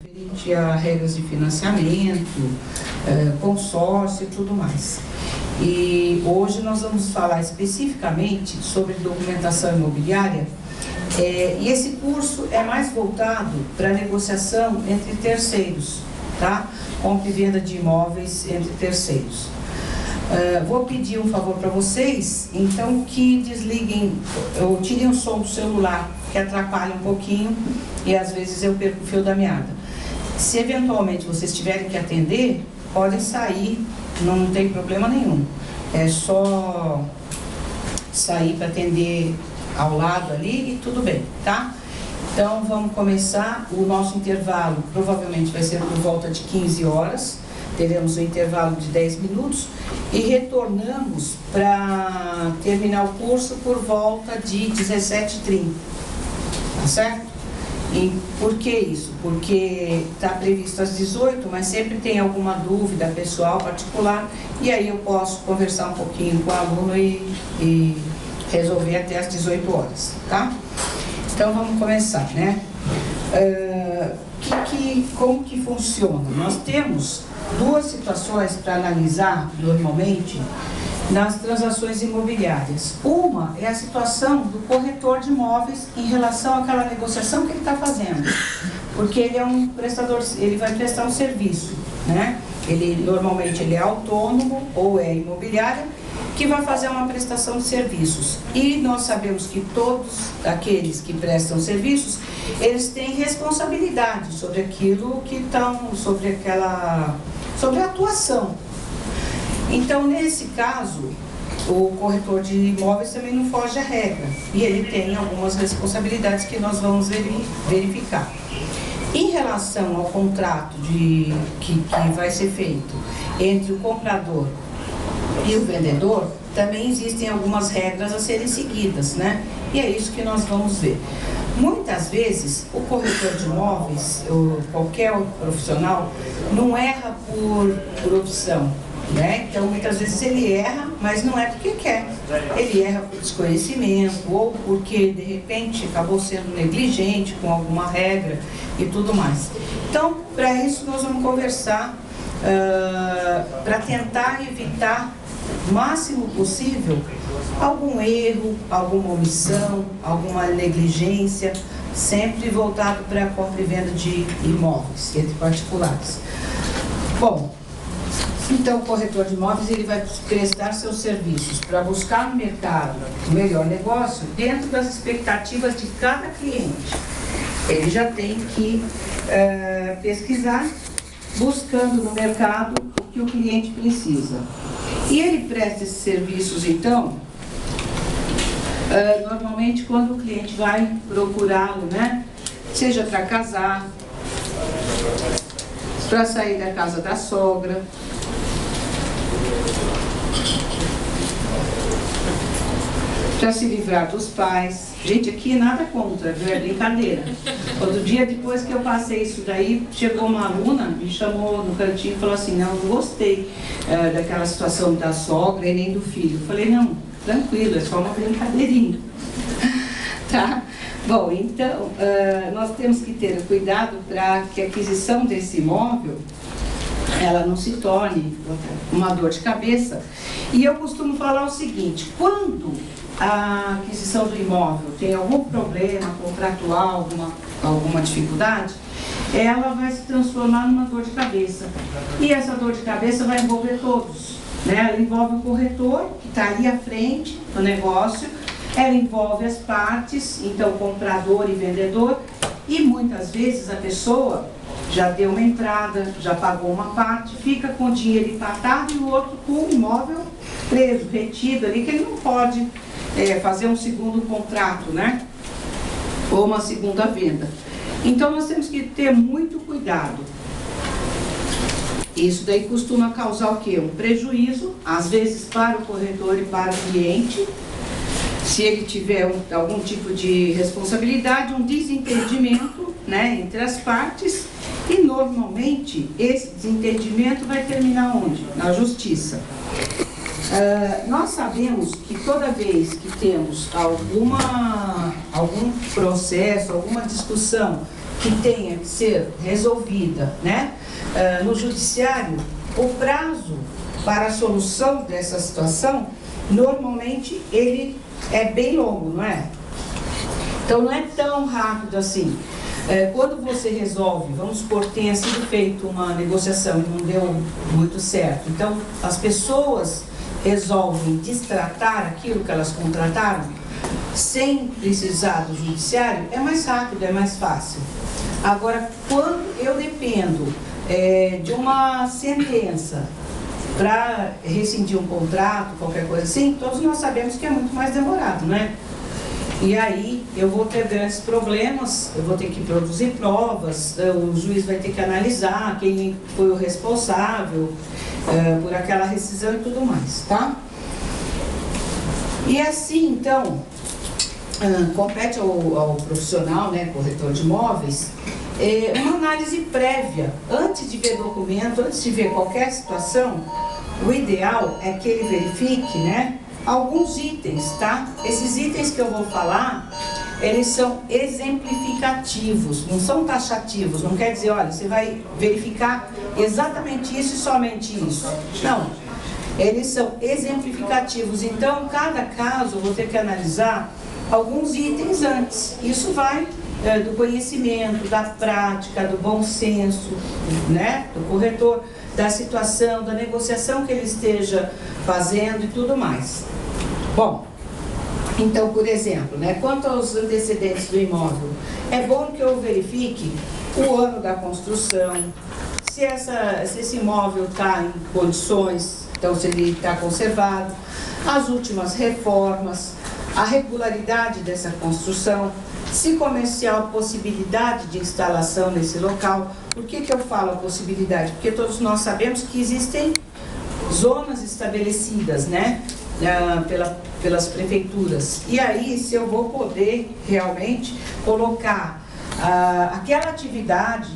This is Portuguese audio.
referente a regras de financiamento, consórcio e tudo mais. E hoje nós vamos falar especificamente sobre documentação imobiliária, e esse curso é mais voltado para negociação entre terceiros, tá? Compra e venda de imóveis entre terceiros. Vou pedir um favor para vocês, então, que desliguem ou tirem o som do celular, que atrapalha um pouquinho e às vezes eu perco o fio da meada. Se eventualmente vocês tiverem que atender, podem sair, não tem problema nenhum. É só sair para atender ao lado ali e tudo bem, tá? Então vamos começar. O nosso intervalo provavelmente vai ser por volta de 15 horas. Teremos um intervalo de 10 minutos e retornamos para terminar o curso por volta de 17h30, tá certo? E por que isso? Porque está previsto às 18, mas sempre tem alguma dúvida pessoal, particular, e aí eu posso conversar um pouquinho com o aluno e resolver até às 18 horas, tá? Então vamos começar, né? Como que funciona? Nós temos duas situações para analisar normalmente nas transações imobiliárias. Uma é a situação do corretor de imóveis em relação àquela negociação que ele está fazendo, porque ele é um prestador, ele vai prestar um serviço, né? Normalmente ele é autônomo ou é imobiliária que vai fazer uma prestação de serviços. E nós sabemos que todos aqueles que prestam serviços, eles têm responsabilidade sobre aquilo que estão, sobre a atuação. Então, nesse caso, o corretor de imóveis também não foge à regra. E ele tem algumas responsabilidades que nós vamos verificar. Em relação ao contrato que vai ser feito entre o comprador e o vendedor, também existem algumas regras a serem seguidas, né? E é isso que nós vamos ver. Muitas vezes, o corretor de imóveis, ou qualquer profissional, não erra por opção, né? Então, muitas vezes ele erra, mas não é porque quer. Ele erra por desconhecimento, ou porque, de repente, acabou sendo negligente com alguma regra e tudo mais. Então, para isso, nós vamos conversar para tentar evitar o máximo possível algum erro, alguma omissão, alguma negligência, sempre voltado para a compra e venda de imóveis entre particulares. Bom, então o corretor de imóveis ele vai prestar seus serviços para buscar no mercado o melhor negócio dentro das expectativas de cada cliente. Ele já tem que pesquisar, buscando no mercado o que o cliente precisa. E ele presta esses serviços, então, normalmente quando o cliente vai procurá-lo, né? Seja para casar, para sair da casa da sogra, para se livrar dos pais. Gente, aqui nada contra, viu? É brincadeira. Outro dia, depois que eu passei isso daí, chegou uma aluna, me chamou no cantinho e falou assim, não gostei daquela situação da sogra e nem do filho. Eu falei, não, tranquilo, é só uma brincadeirinha. Tá? Bom, então, nós temos que ter cuidado para que a aquisição desse imóvel ela não se torne uma dor de cabeça. E eu costumo falar o seguinte, quando a aquisição do imóvel tem algum problema contratual, alguma dificuldade, ela vai se transformar numa dor de cabeça. E essa dor de cabeça vai envolver todos, né? Ela envolve o corretor, que está ali à frente do negócio, ela envolve as partes, então comprador e vendedor, e muitas vezes a pessoa já deu uma entrada, já pagou uma parte, fica com o dinheiro empatado e o outro com o imóvel preso, retido ali, que ele não pode fazer um segundo contrato, né? Ou uma segunda venda. Então nós temos que ter muito cuidado. Isso daí costuma causar o quê? Um prejuízo, às vezes para o corretor e para o cliente, se ele tiver algum tipo de responsabilidade, um desentendimento, né, entre as partes, e normalmente esse desentendimento vai terminar onde? Na justiça. Nós sabemos que toda vez que temos algum processo, alguma discussão que tenha que ser resolvida, né, no judiciário, o prazo para a solução dessa situação, normalmente ele é bem longo, não é? Então não é tão rápido assim. Quando você resolve, vamos supor que tenha sido feita uma negociação e não deu muito certo, então as pessoas resolvem destratar aquilo que elas contrataram, sem precisar do judiciário, é mais rápido, é mais fácil. Agora, quando eu dependo de uma sentença para rescindir um contrato, qualquer coisa assim, todos nós sabemos que é muito mais demorado, né? E aí eu vou ter grandes problemas, eu vou ter que produzir provas, o juiz vai ter que analisar quem foi o responsável por aquela rescisão e tudo mais, tá? E assim, então, compete ao profissional, né, corretor de imóveis, uma análise prévia, antes de ver documento, antes de ver qualquer situação. O ideal é que ele verifique, né, alguns itens, tá? Esses itens que eu vou falar, eles são exemplificativos, não são taxativos, não quer dizer, olha, você vai verificar exatamente isso e somente isso. Não, eles são exemplificativos, então cada caso eu vou ter que analisar alguns itens antes. Isso vai do conhecimento, da prática, do bom senso, né, do corretor, da situação, da negociação que ele esteja fazendo e tudo mais. Bom, então, por exemplo, né, quanto aos antecedentes do imóvel, é bom que eu verifique o ano da construção, se esse imóvel está em condições, então se ele está conservado, as últimas reformas, a regularidade dessa construção, se comercial, possibilidade de instalação nesse local. Por que eu falo a possibilidade? Porque todos nós sabemos que existem zonas estabelecidas, né, pelas prefeituras. E aí, se eu vou poder realmente colocar aquela atividade